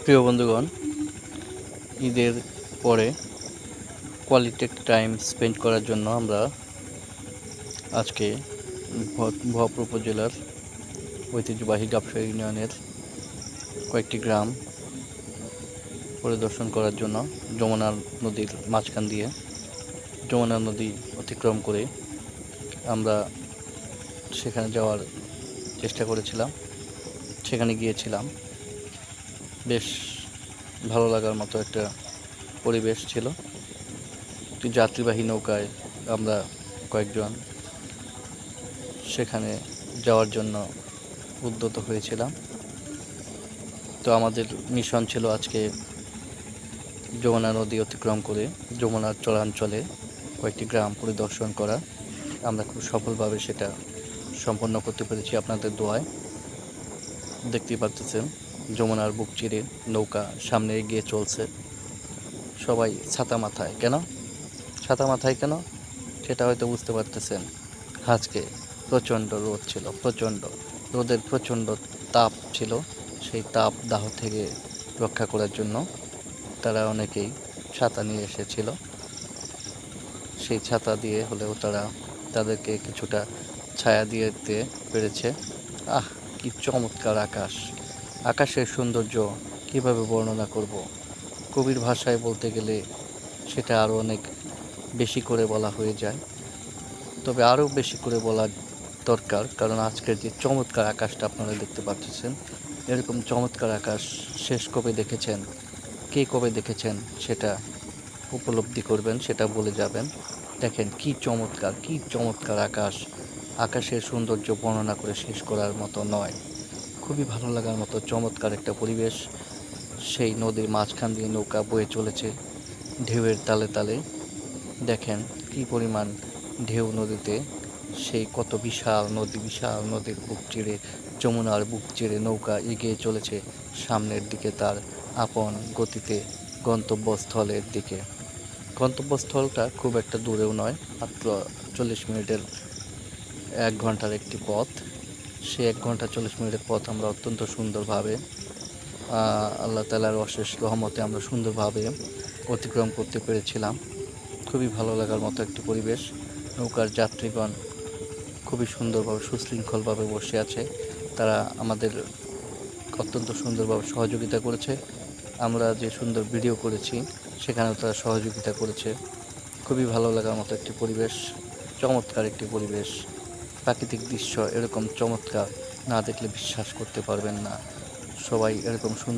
প্রিয় বন্ধুগণ, ঈদের পরে কোয়ালিটি টাইম স্পেন্ড করার জন্য আমরা আজকে ভরপুর উপজেলার ঐতিহ্যবাহী গাবসা ইউনিয়নের কয়েকটি গ্রাম পরিদর্শন করার জন্য যমুনা নদীর মাঝখান দিয়ে যমুনা নদী অতিক্রম করে আমরা সেখানে যাওয়ার চেষ্টা করেছিলাম। সেখানে গিয়েছিলাম, বেশ ভালো লাগার মতো একটা পরিবেশ ছিল। একটি যাত্রীবাহী নৌকায় আমরা কয়েকজন সেখানে যাওয়ার জন্য উদ্যত হয়েছিলাম। তো আমাদের মিশন ছিল আজকে যমুনা নদী অতিক্রম করে যমুনার চরাঞ্চলে কয়েকটি গ্রাম পরিদর্শন করা। আমরা খুব সফলভাবে সেটা সম্পন্ন করতে পেরেছি আপনাদের দোয়ায়। দেখতেই পাচ্ছেন যমুনার বুক চিরে নৌকা সামনে এগিয়ে চলছে। সবাই ছাতা মাথায় কেন সেটা হয়তো বুঝতে পারতেছেন। আজকে প্রচণ্ড রোদ ছিল, রোদের প্রচণ্ড তাপ ছিল। সেই তাপ দাহ থেকে রক্ষা করার জন্য তারা অনেকেই ছাতা নিয়ে এসেছিল। সেই ছাতা দিয়ে হলেও তারা তাদেরকে কিছুটা ছায়া দিতে পেরেছে। কি চমৎকার আকাশের সৌন্দর্য কিভাবে বর্ণনা করব, কবির ভাষায় বলতে গেলে সেটা আরও অনেক বেশি করে বলা হয়ে যায়। তবে আরও বেশি করে বলা দরকার, কারণ আজকের যে চমৎকার আকাশটা আপনারা দেখতে পাচ্ছেন, এরকম চমৎকার আকাশ শেষ কবে দেখেছেন, কে কবে দেখেছেন সেটা উপলব্ধি করবেন, সেটা বলে যাবেন। দেখেন কি চমৎকার আকাশের সৌন্দর্য বর্ণনা করে শেষ করার মতো নয়। খুবই ভালো লাগার মতো চমৎকার একটা পরিবেশ। সেই নদীর মাঝখান দিয়ে নৌকা বয়ে চলেছে ঢেউয়ের তালে তালে। দেখেন কি পরিমাণ ঢেউ নদীতে, সেই কত বিশাল নদীর বুক চিরে, যমুনার বুক চিরে নৌকা এগিয়ে চলেছে সামনের দিকে তার আপন গতিতে গন্তব্যস্থলটা খুব একটা দূরেও নয়, মাত্র 40 মিনিটের 1 ঘন্টার একটি পথ। সেই 1 ঘন্টা 40 মিনিটের পথ আমরা অত্যন্ত সুন্দরভাবে, আল্লাহ তাআলার অশেষ রহমতে আমরা সুন্দরভাবে অতিক্রম করতে পেরেছিলাম। খুবই ভালো লাগার মতো একটি পরিবেশ। নৌকার যাত্রীগণ খুবই সুন্দরভাবে সুশৃঙ্খলভাবে বসে আছে। তারা আমাদের অত্যন্ত সুন্দরভাবে সহযোগিতা করেছে। আমরা যে সুন্দর ভিডিও করেছি সেখানেও তারা সহযোগিতা করেছে। খুবই ভালো লাগার মতো একটি পরিবেশ, চমৎকার একটি পরিবেশ। প্রাকৃতিক দৃশ্য এরকম চমৎকার না দেখলে বিশ্বাস করতে পারবেন না। সবাই এরকম সুন্দর